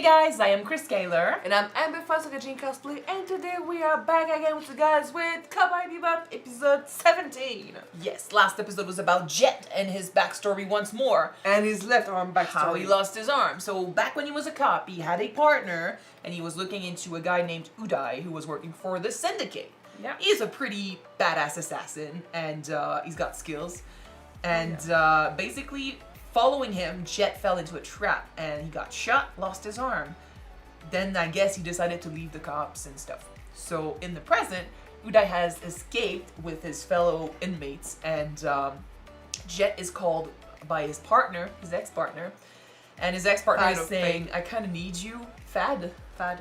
Hey guys, I am Chris Gaylor. And I'm Amber Kyuujin cosplay, and today we are back again with you guys with Cowboy Bebop episode 17. Yes, last episode was about Jet and his backstory once more. And his left arm backstory. How he lost his arm. So back when he was a cop, he had a partner, and he was looking into a guy named Uday who was working for the Syndicate. Yeah. He's a pretty badass assassin, and he's got skills. And basically, following him, Jet fell into a trap, and he got shot, lost his arm. Then I guess he decided to leave the cops and stuff. So in the present, Uday has escaped with his fellow inmates, and Jet is called by his partner, his ex-partner, and his ex-partner is saying, I kind of need you, Fad.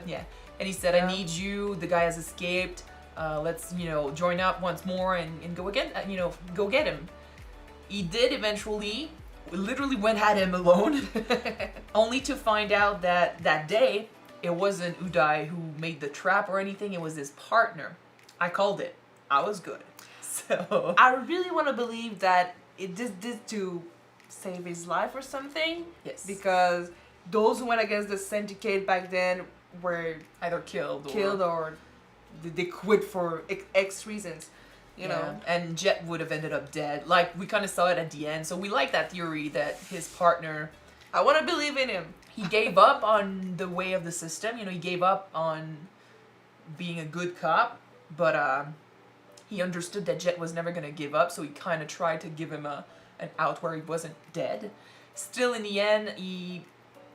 Yeah. And he said, I need you, the guy has escaped, let's, join up once more and go again, go get him. He did eventually, literally went at him alone, only to find out that that day, it wasn't Uday who made the trap or anything, it was his partner. I called it. I was good. So I really want to believe that it just did to save his life or something. Yes. Because those who went against the Syndicate back then were either killed or they quit for X reasons. You know, and Jet would have ended up dead. Like, we kind of saw it at the end, so we like that theory that his partner, I want to believe in him. He gave up on the way of the system. He gave up on being a good cop, but he understood that Jet was never going to give up, so he kind of tried to give him an out where he wasn't dead. Still, in the end, he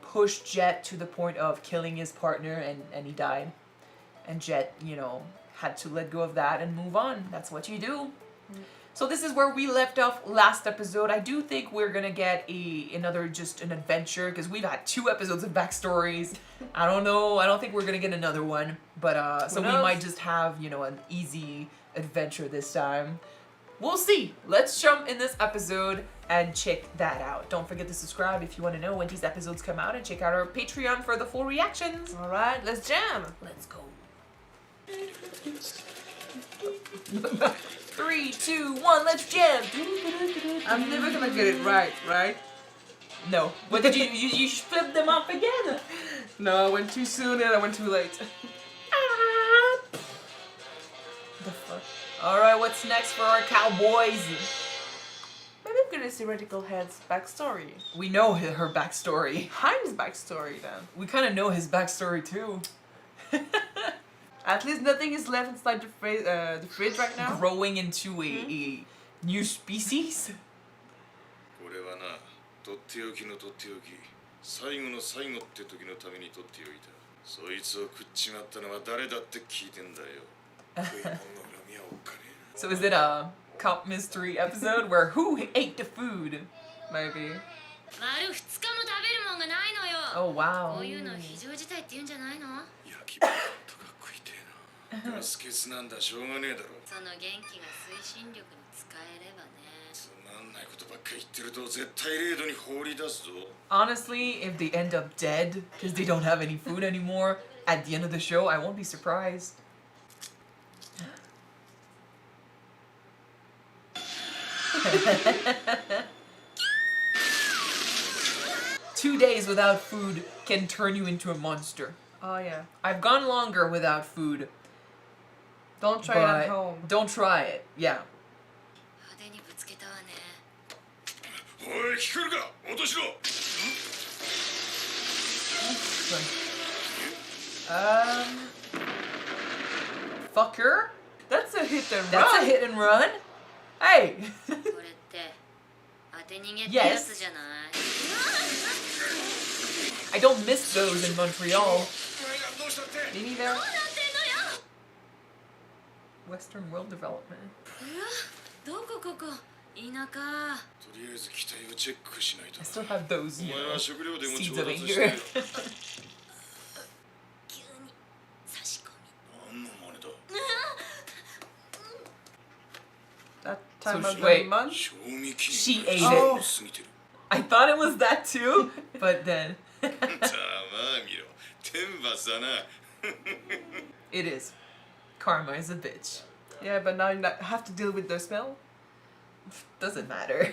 pushed Jet to the point of killing his partner, and he died. And Jet, had to let go of that and move on. That's what you do. So this is where we left off last episode. I do think we're gonna get another just an adventure, because we've had 2 episodes of backstories. I don't know. I don't think we're gonna get another one. But so we might just have an easy adventure this time. We'll see. Let's jump in this episode and check that out. Don't forget to subscribe if you want to know when these episodes come out, and check out our Patreon for the full reactions. All right, let's jam. Let's go. 3, 2, 1, let's jam! I'm never gonna get it right? No. What did you flipped them off again? No, I went too soon and I went too late. The fuck? Alright, what's next for our cowboys? Maybe I'm gonna see Radical Head's backstory. We know her backstory. Haim's backstory then. We kind of know his backstory too. At least nothing is left inside the fridge right now. Growing into a new species? So is it a cop mystery episode where who ate the food? Maybe. Oh wow. Honestly, if they end up dead because they don't have any food anymore at the end of the show, I won't be surprised. Two days without food can turn you into a monster. Oh yeah. I've gone longer without food. Don't try it at home. Don't try it. Yeah. Fucker? That's a hit and run. That's a hit and run. Hey. Yes. I don't miss those in Montreal. Me neither. Western World Development. I still have those, seeds of anger. That time of wait. the month? She ate it. I thought it was that too, but then... It is. Karma is a bitch. Yeah, but now you have to deal with the smell. Doesn't matter.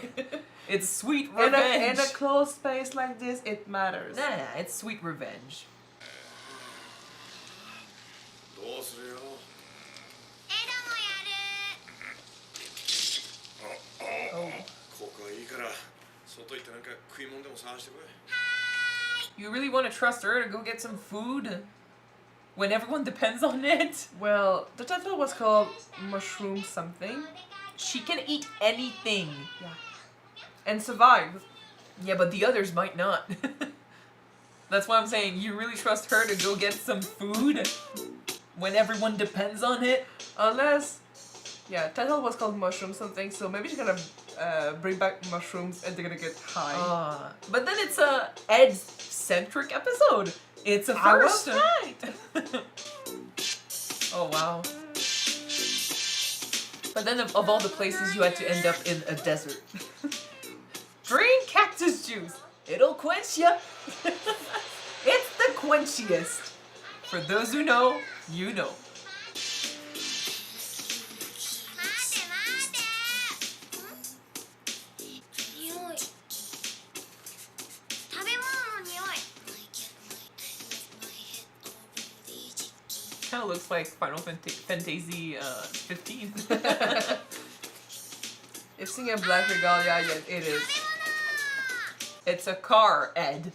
It's sweet revenge. In a closed space like this, it matters. Nah, it's sweet revenge. するよ。ここはいいから外行ってなんか食い物でも探してこい。 You really want to trust her to go get some food when everyone depends on it? Well, the title was called Mushroom Something. She can eat anything. Yeah. And survive. Yeah, but the others might not. That's why I'm saying you really trust her to go get some food when everyone depends on it? Unless, yeah, title was called Mushroom Something, so maybe she's gonna bring back mushrooms and they're gonna get high. But then it's a Ed-centric episode. It's a I was first. right. Oh wow. But then of all the places you had to end up in a desert. Drink cactus juice. It'll quench ya. It's the quenchiest. For those who know, you know. Kind of looks like Final Fantasy 15. If singing a Black Regalia, yeah, it is. It's a car, Ed.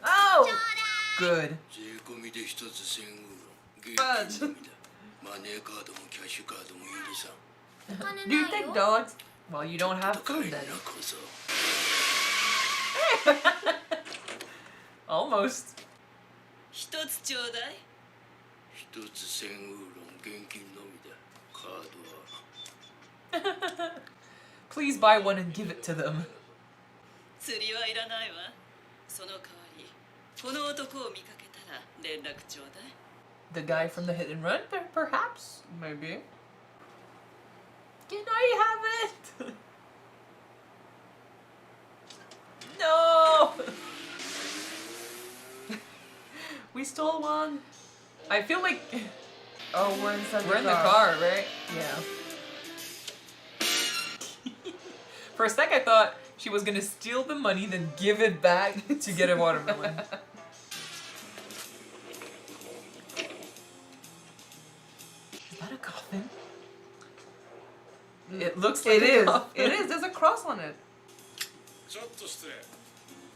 Oh! Good. Fudge. Do you take dogs? Well, you don't have food then. Almost. 一つちょうだい。一つ千ウーロン現金のみだ。カードは Please buy one and give it to them. 釣りはいらないわ。その代わり、この男を見かけたら連絡ちょうだい。 The guy from the hit and run, perhaps? Maybe. Can I have it? No! We stole one. I feel like Oh, we're inside we're in the car, right? Yeah. For a sec, I thought she was gonna steal the money, then give it back to get a watermelon. Is that a coffin? It looks like It a is. coffin. It is. There's a cross on it. ちょっと失礼。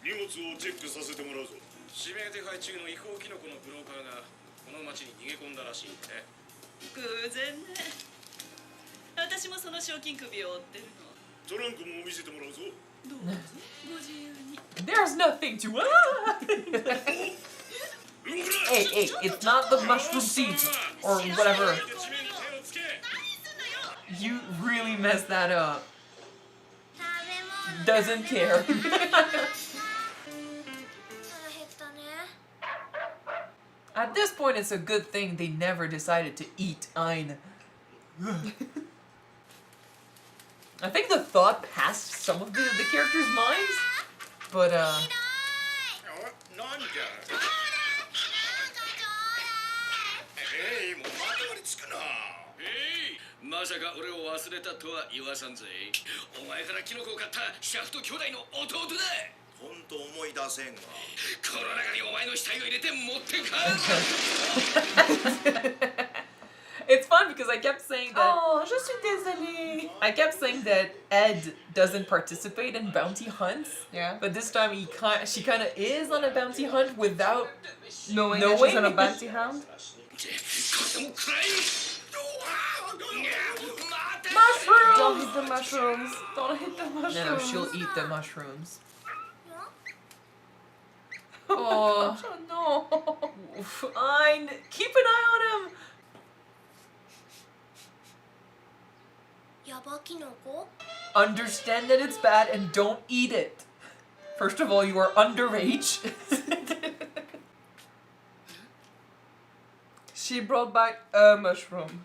荷物をチェックさせてもらうぞ。指名手配中の違法キノコのブローカーがこの町に逃げ込んだらしいね。偶然ね。私もその賞金首を追ってるの。トランクも見せてもらうぞ。どうぞご自由に。 There's nothing to. Hey, it's not the mushroom seeds or whatever. You really messed that up. Doesn't care. At this point, it's a good thing they never decided to eat Ein. I think the thought passed some of the characters' minds, but なんじゃ。もうまとわりつくな。まさか俺を忘れたとは言わさんぜ。お前からキノコを買ったシャフト兄弟の弟だ。本当思い出せんが。この中にお前の死体を入れて持ってか。it's fun because I kept saying that. Oh, je suis désolée. I kept saying that Ed doesn't participate in bounty hunts. Yeah. But this time she kind of is on a bounty hunt without Knowing that she's on a bounty hound. Mushroom! Don't hit the mushrooms. Don't hit the mushrooms. No, she'll eat the mushrooms. Oh, Oh no. fine. Keep an eye on him. ヤバキノコ Understand that it's bad and don't eat it. First of all, you are underage. She brought back a mushroom.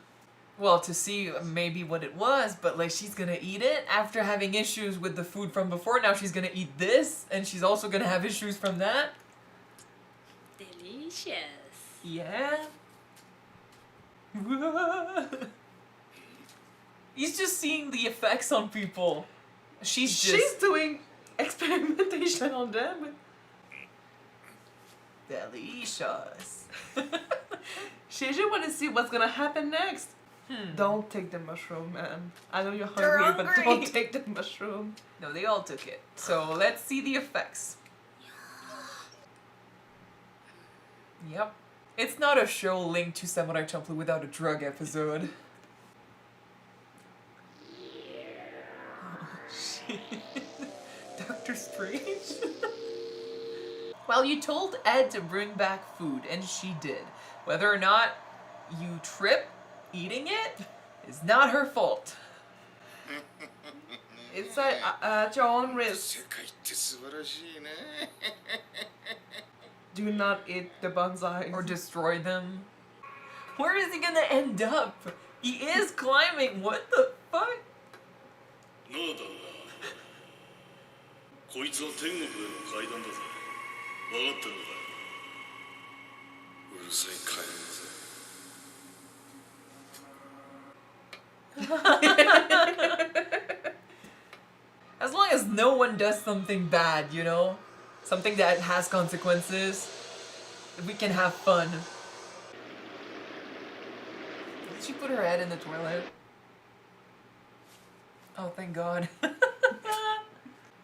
Well, to see maybe what it was, but like she's gonna eat it after having issues with the food from before. Now she's gonna eat this, and she's also gonna have issues from that. Delicious. Yeah. He's just seeing the effects on people. She's doing experimentation on them. delicious. Shinji want to see what's gonna happen next. Don't take the mushroom, man. I know you're They're hungry, but hungry. don't take the mushroom. No, they all took it. So let's see the effects. Yep. It's not a show linked to Samurai Champloo without a drug episode. Doctor Strange? Well, you told Ed to bring back food, and she did. Whether or not you trip eating it is not her fault. It's at your own risk. 世界って素晴らしいね Do not eat the bonsai. Or destroy them. Where is he gonna end up? He is climbing. What the fuck? なあだこいつは天国への階段だぜ分かってるのかうるさいカエルぜ As long as no one does something bad, you know? Something that has consequences, we can have fun. Did she put her head in the toilet? Oh, thank God.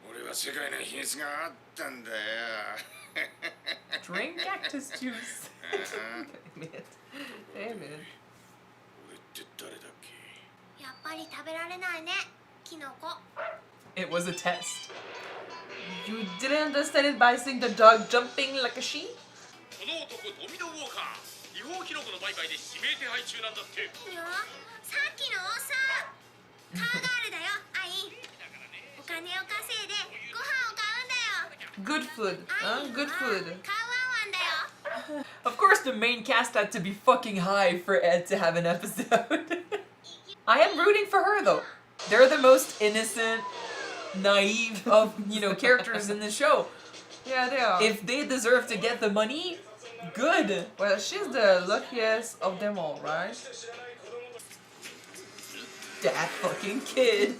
俺は世界の秘密があったんだよ Drink cactus juice. Damn it. Damn it. 俺って誰だっけ やっぱり食べられないねキノコ It was a test. You didn't understand it by seeing the dog jumping like a sheep? この男ドミノウォーカー違法キノコの売買で指名手配中なんだっていやさっきのおっさんカーガールだよアインお金を稼いでご飯を買うんだよ Good food. Huh? Good food. カウワンワンだよ Of course, the main cast had to be fucking high for Ed to have an episode. I am rooting for her though. They're the most innocent, naive of, you know, characters in the show. Yeah, they are. If they deserve to get the money, good. Well, she's the luckiest of them all, right? That fucking kid.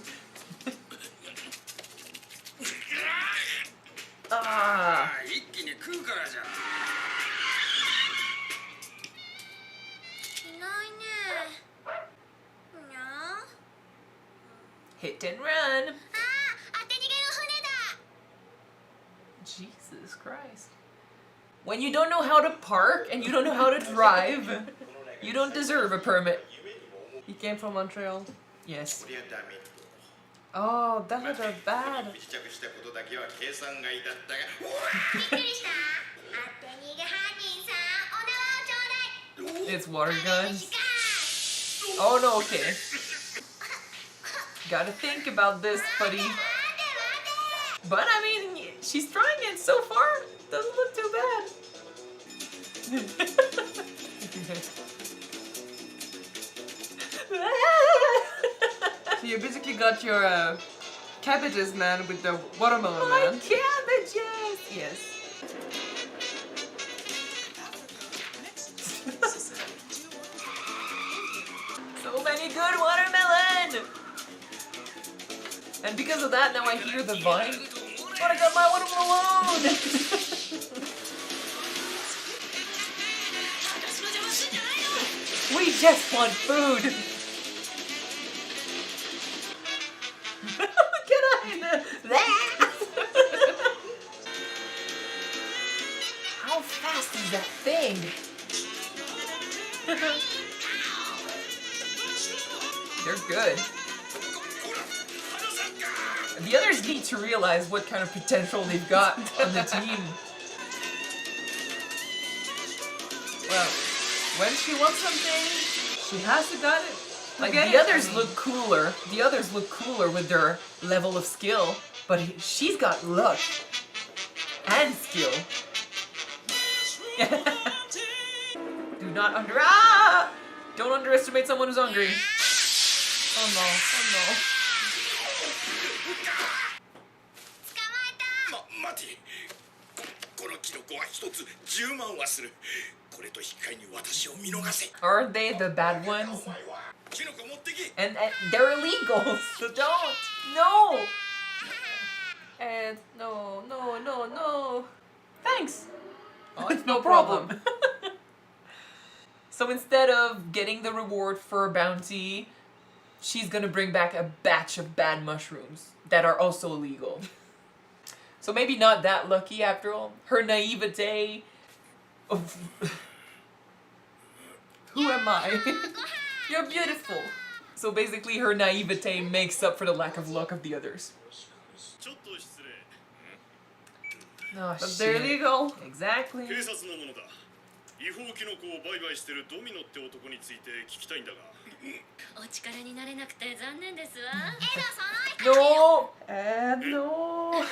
Ah. 一気に食うからじゃいないねにゃ Hit and run. あー当て逃げの船だ Jesus Christ. When you don't know how to park and you don't know how to drive, you don't deserve a permit. He came from Montreal. Yes. こりゃダメ Oh, that was bad. 不時着したことだけは計算外だったがびっくりした当て逃げ犯人さんお縄をちょうだい It's water 時 guns. 間 Oh no, okay. Gotta think about this, buddy. 待て待て But I mean, she's trying it so far. Doesn't look too bad. So you basically got your cabbages, man, with the watermelon, My man. cabbages! Yes. So many good watermelon! And because of that, now I hear the vine. But I got my watermelon! We just want food! Get out! How fast is that thing? They're good. The others need to realize what kind of potential they've got on the team. Well, when she wants something, she has to got it. Like Get the it? others look cooler. The others look cooler with their level of skill, but she's got luck and skill. Don't underestimate someone who's hungry. Oh no! Oh 捕まえた待てこのキノコは一つ10万はするこれと引き換えに私を見逃せ no! Aren't they the bad ones? キノコ持ってき And they're illegal, so don't. No. And no, no, no, no. Thanks. Oh, it's no problem. So instead of getting the reward for a bounty, she's gonna bring back a batch of bad mushrooms that are also illegal. So maybe not that lucky after all. Her naivete of... Who am I? You're beautiful. So basically her naivete makes up for the lack of luck of the others. ちょっと失礼 Oh, But they're shit. illegal. Exactly. 警察のものだ違法キノコを売買してるドミノって男について聞きたいんだがお力になれなくて残念ですわエドその No! No.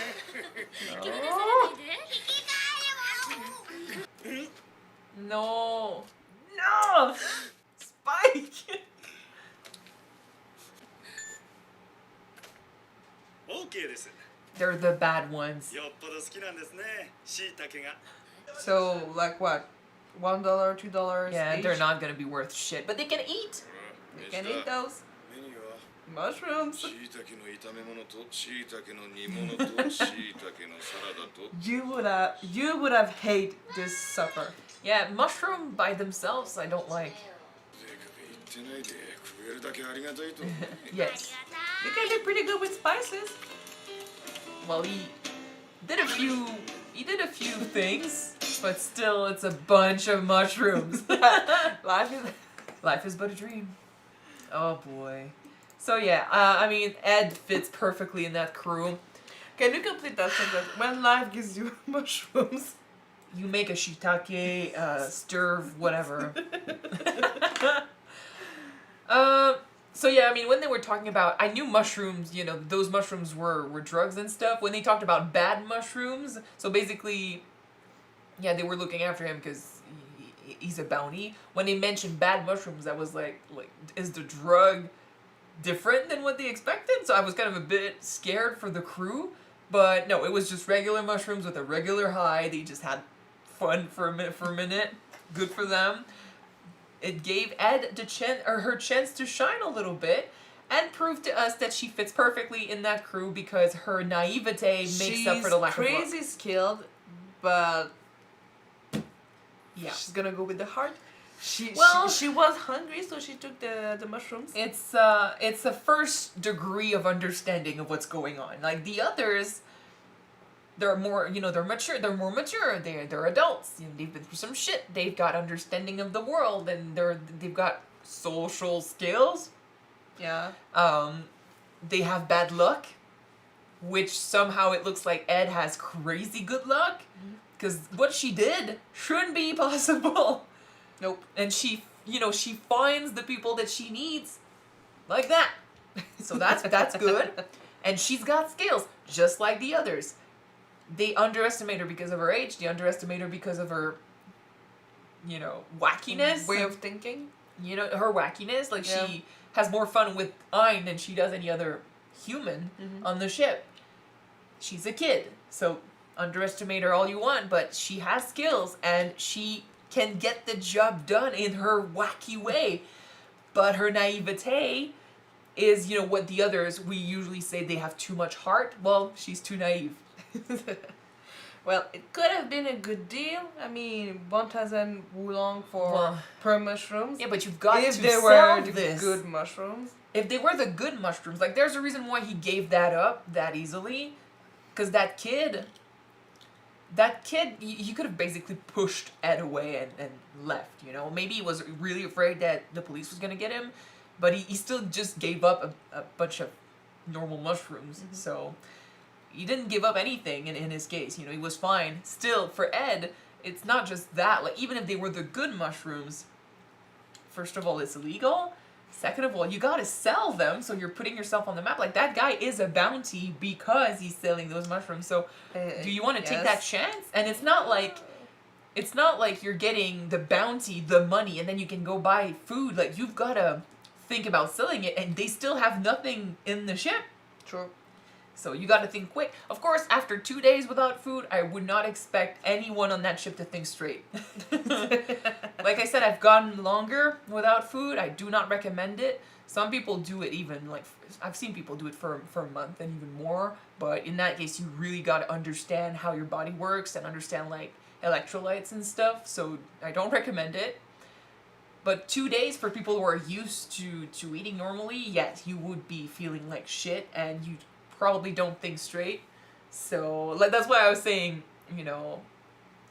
気になさらないで引き換え No! No! Spike! OK です They're the bad ones. よっぽど好きなんですねしいたけが So, like what? $1, $2 Yeah, each? they're not gonna be worth shit, but they can eat. You can eat those メニューは mushrooms. しいたけの炒め物としいたけの煮物としいたけのサラダと You would have hate this supper. Yeah, mushroom by themselves, I don't like. 税関言ってないで食えるだけありがたいと Yes. You can do pretty good with spices. Well, he did a few things, but still, it's a bunch of mushrooms. Life is but a dream. Oh boy. So yeah, I mean, Ed fits perfectly in that crew. Can you complete that sentence? When life gives you mushrooms. You make a shiitake, stir, whatever. So yeah, I mean, when they were talking about, I knew mushrooms, you know, those mushrooms were drugs and stuff. When they talked about bad mushrooms, so basically, yeah, they were looking after him because he's a bounty. When they mentioned bad mushrooms, I was like, is the drug different than what they expected? So I was kind of a bit scared for the crew. But no, it was just regular mushrooms with a regular high. They just had fun for a minute. Good for them. It gave Ed her chance to shine a little bit and prove to us that she fits perfectly in that crew because her naivete makes up for the lack of luck. She's crazy skilled, but Yeah. she's gonna go with the heart. She was hungry, so she took the mushrooms. It's a first degree of understanding of what's going on. Like the others, they're more, you know, they're more mature, they're adults, you know, they've been through some shit, they've got understanding of the world, and they've got social skills. Yeah. They have bad luck, which somehow it looks like Ed has crazy good luck, because what she did shouldn't be possible. Nope. And she finds the people that she needs like that. So that's good. And she's got skills, just like the others. They underestimate her because of her age. They underestimate her because of her, you know, wackiness. Way of thinking. You know, her wackiness. Like, Yeah. she has more fun with Ein than she does any other human on the ship. She's a kid. So underestimate her all you want, but she has skills and she can get the job done in her wacky way. But her naivete is, you know, what the others, we usually say they have too much heart. Well, she's too naive. Well, it could have been a good deal. I mean, 1,000 wulong for Well, per mushrooms. Yeah, but you've got if to they sell were the this. good mushrooms. If they were the good mushrooms, like there's a reason why he gave that up that easily. Because that kid, he could have basically pushed Ed away and left, you know? Maybe he was really afraid that the police was going to get him, but he still just gave up a bunch of normal mushrooms. So he didn't give up anything in his case, you know, he was fine. Still, for Ed, it's not just that. Like, even if they were the good mushrooms, first of all, it's illegal. Second of all, you gotta sell them, so you're putting yourself on the map. Like, that guy is a bounty because he's selling those mushrooms. So, do you want to take that chance? And it's not like you're getting the bounty, the money, and then you can go buy food. Like, you've gotta think about selling it, and they still have nothing in the ship. True. So you gotta think quick. Of course, after 2 days without food, I would not expect anyone on that ship to think straight. Like I said, I've gone longer without food. I do not recommend it. Some people do it even, like, I've seen people do it for a month and even more. But in that case, you really gotta understand how your body works and understand, like, electrolytes and stuff. So I don't recommend it. But 2 days for people who are used to eating normally, yes, you would be feeling like shit and you probably don't think straight. So like that's why I was saying, you know,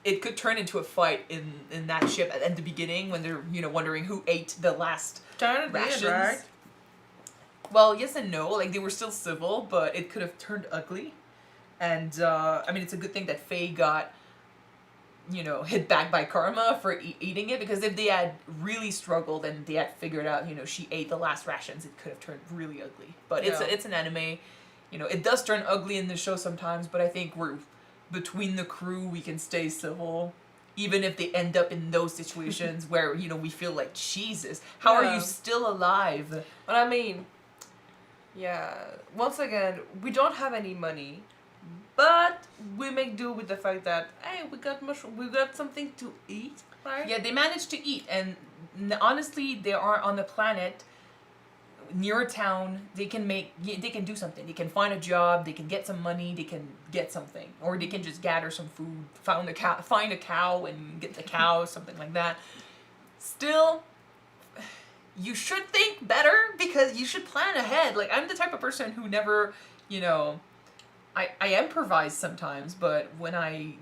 it could turn into a fight in that ship at the beginning when they're, you know, wondering who ate the last rations. Right? Well, yes and no. Like they were still civil, but it could have turned ugly. And I mean, it's a good thing that Faye got, you know, hit back by karma for eating it, because if they had really struggled and they had figured out, you know, she ate the last rations, it could have turned really ugly. But it's an anime, you know, it does turn ugly in the show sometimes, but I think we're between the crew, we can stay civil, even if they end up in those situations where, you know, we feel like, Jesus, how are you still alive? But I mean, once again, we don't have any money. But we make do with the fact that, hey, we got something to eat, right? Yeah, they managed to eat, and honestly, they are on the planet near a town. They can do something. They can find a job. They can get some money. They can get something, or they can just gather some food, find a cow, and get the cow, something like that. Still, you should think better because you should plan ahead. Like I'm the type of person who never, you know. I improvise sometimes, but when I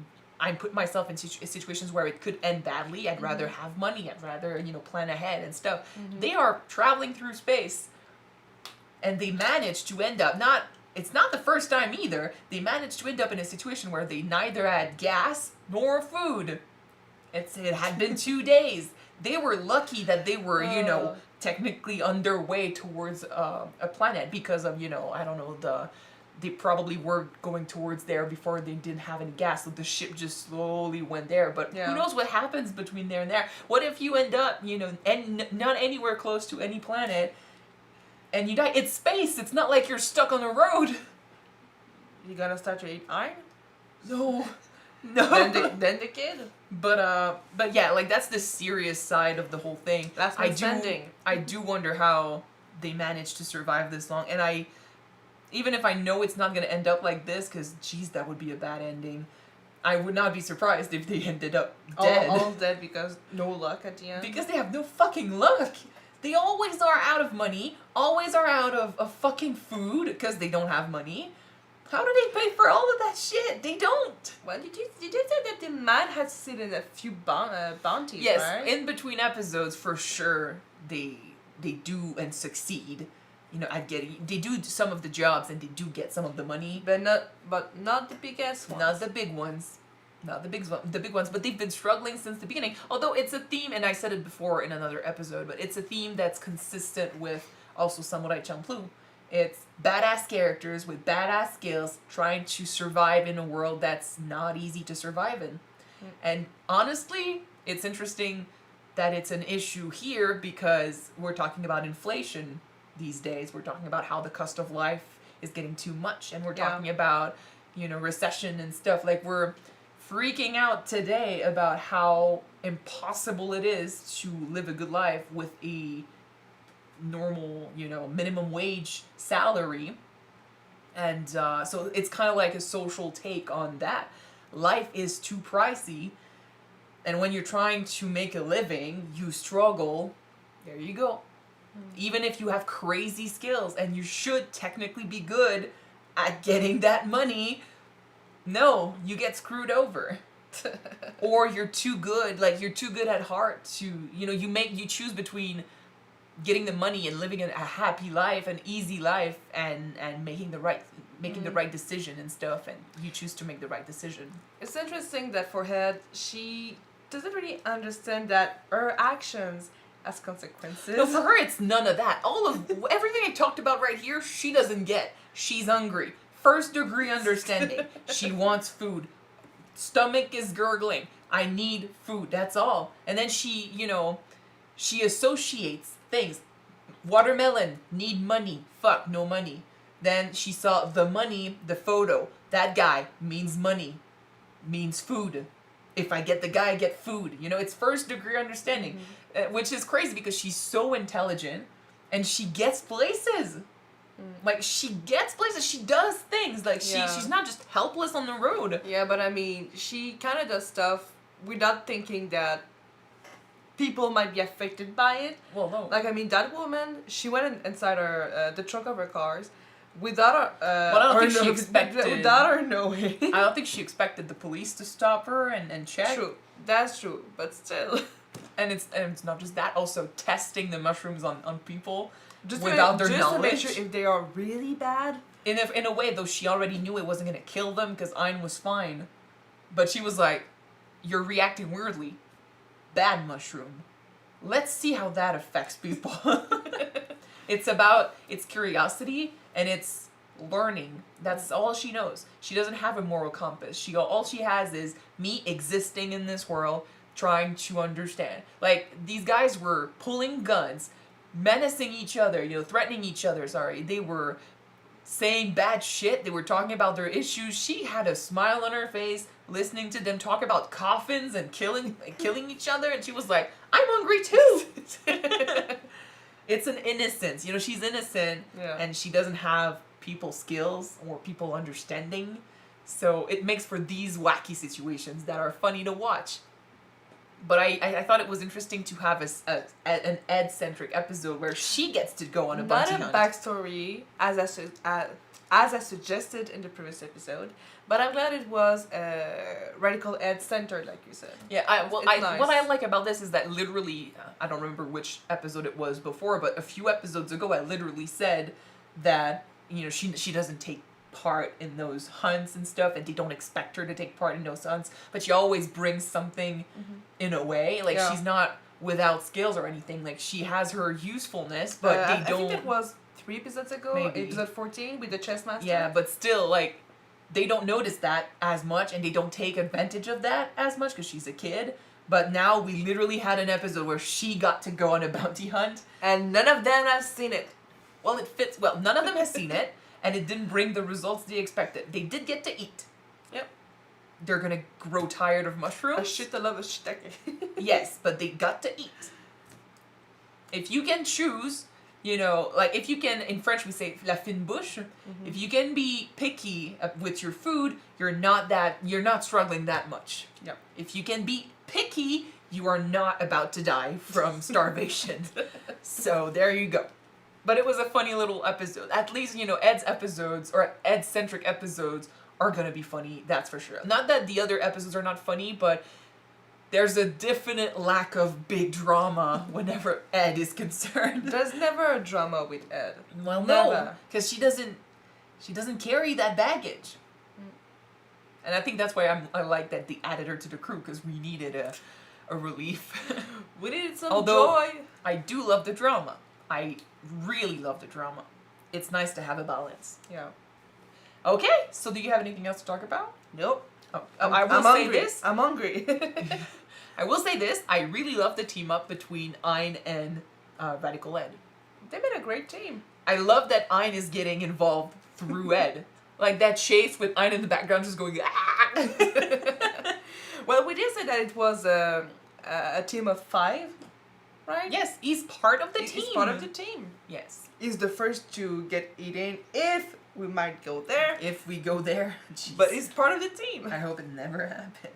put myself in situations where it could end badly, I'd rather have money. I'd rather, you know, plan ahead and stuff. They are traveling through space, and they managed to end up it's not the first time either. They managed to end up in a situation where they neither had gas nor food. It had been 2 days. They were lucky that they were, you know, technically underway towards a planet because of, you know, I don't know, they probably were going towards there before they didn't have any gas, so the ship just slowly went there. But who knows what happens between there and there? What if you end up, you know, not anywhere close to any planet, and you die? It's space. It's not like you're stuck on the road. You gonna start to eat iron? No. Then the kid. But yeah, like that's the serious side of the whole thing. That's my spending. I do wonder how they managed to survive this long, and even if I know it's not going to end up like this, because, geez, that would be a bad ending, I would not be surprised if they ended up dead. All dead because no luck at the end? Because they have no fucking luck. They always are out of money, always are out of fucking food, because they don't have money. How do they pay for all of that shit? They don't. Well, did you say that the man had seen in a few bounties, yes, right? in between episodes, for sure, they do and succeed. You know, they do some of the jobs and they do get some of the money, but not the biggest ones. Not the big ones, not the big ones. But they've been struggling since the beginning. Although it's a theme, and I said it before in another episode, but it's a theme that's consistent with also Samurai Champloo. It's badass characters with badass skills trying to survive in a world that's not easy to survive in. And honestly, it's interesting that it's an issue here because we're talking about inflation. These days, we're talking about how the cost of life is getting too much, and we're talking about, you know, recession and stuff. Like, we're freaking out today about how impossible it is to live a good life with a normal, you know, minimum wage salary. And so it's kind of like a social take on that. Life is too pricey, and when you're trying to make a living, you struggle. There you go. Even if you have crazy skills and you should technically be good at getting that money, no, you get screwed over. Or you're too good, like you're too good at heart to, you know, you choose between getting the money and living a happy life, an easy life, and making the right decision and stuff, and you choose to make the right decision. It's interesting that for Head, she doesn't really understand that her actions as consequences. No, for her, it's none of that. Everything I talked about right here, she doesn't get. She's hungry. First degree understanding. She wants food. Stomach is gurgling. I need food. That's all. And then she, you know, she associates things. Watermelon, need money. Fuck, no money. Then she saw the money, the photo. That guy means money, means food. If I get the guy, I get food. You know, it's first degree understanding, which is crazy because she's so intelligent and she gets places. Like, she gets places. She does things. Like, she's not just helpless on the road. Yeah, but I mean, she kind of does stuff without thinking that people might be affected by it. Well, no. Like, I mean, that woman, she went inside her the trunk of her cars without I don't her think she expected- without her knowing. I don't think she expected the police to stop her and check. True, that's true, but still. And it's not just that. Also testing the mushrooms on people Just without their just knowledge. to make sure if they are really bad. In a way, though, she already knew it wasn't gonna kill them because Ayn was fine, but she was like, "You're reacting weirdly. Bad mushroom. Let's see how that affects people." It's curiosity and it's learning. That's all she knows. She doesn't have a moral compass. All she has is me existing in this world, trying to understand. Like, these guys were pulling guns, menacing each other, threatening each other, sorry. They were saying bad shit. They were talking about their issues. She had a smile on her face, listening to them talk about coffins and killing each other, and she was like, "I'm hungry too." It's an innocence. She's innocent, Yeah. and she doesn't have people skills or people understanding. So it makes for these wacky situations that are funny to watch. But I thought it was interesting to have an Ed-centric episode where she gets to go on a Not bounty a hunt. backstory as I suggested in the previous episode, but I'm glad it was radical Ed centered, like you said. Yeah, It's nice. what I like about this is that literally, I don't remember which episode it was before, but a few episodes ago I literally said that, she doesn't take part in those hunts and stuff, and they don't expect her to take part in those hunts, but she always brings something in a way. Like, Yeah. she's not without skills or anything. Like, she has her usefulness, but they don't... I think it was 3 episodes ago, Maybe. episode 14 with the chess master. Yeah, but still, like, they don't notice that as much, and they don't take advantage of that as much because she's a kid. But now we literally had an episode where she got to go on a bounty hunt. And none of them have seen it. Well, it fits. Well, none of them has seen it, and it didn't bring the results they expected. They did get to eat. Yep. They're gonna grow tired of A mushrooms. shit I love a shiitake. Yes, but they got to eat. If you can choose, like if you can, in French we say la fine bouche. If you can be picky with your food, you're not struggling that much. Yep. If you can be picky, you are not about to die from starvation. So there you go. But it was a funny little episode. At least, Ed's episodes, or Ed-centric episodes, are gonna be funny, that's for sure. Not that the other episodes are not funny, but there's a definite lack of big drama whenever Ed is concerned. There's never a drama with Ed. Well, no, Never. because she doesn't carry that baggage. And I think that's why I like that they added her to the crew, because we needed a relief. We needed some Although, joy. I do love the drama. I really love the drama. It's nice to have a balance. Yeah. Okay, so do you have anything else to talk about? Nope. Oh, I'm I will say hungry. this. I'm hungry. I will say this. I really love the team up between Ayn and Radical Ed. They made a great team. I love that Ayn is getting involved through Ed. Like that chase with Ayn in the background just going, ah! Well, we did say that it was a team of 5, right? Yes, he's part of the He's team. part of the team. Yes. He's the first to get eaten if we might go there. If we go there. Jeez. But he's part of the team. I hope it never happens.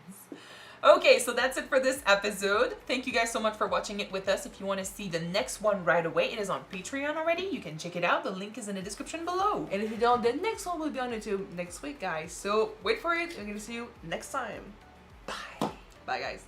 Okay, so that's it for this episode. Thank you guys so much for watching it with us. If you want to see the next one right away, it is on Patreon already. You can check it out. The link is in the description below. And if you don't, the next one will be on YouTube next week, guys. So wait for it. We're going to see you next time. Bye. Bye, guys.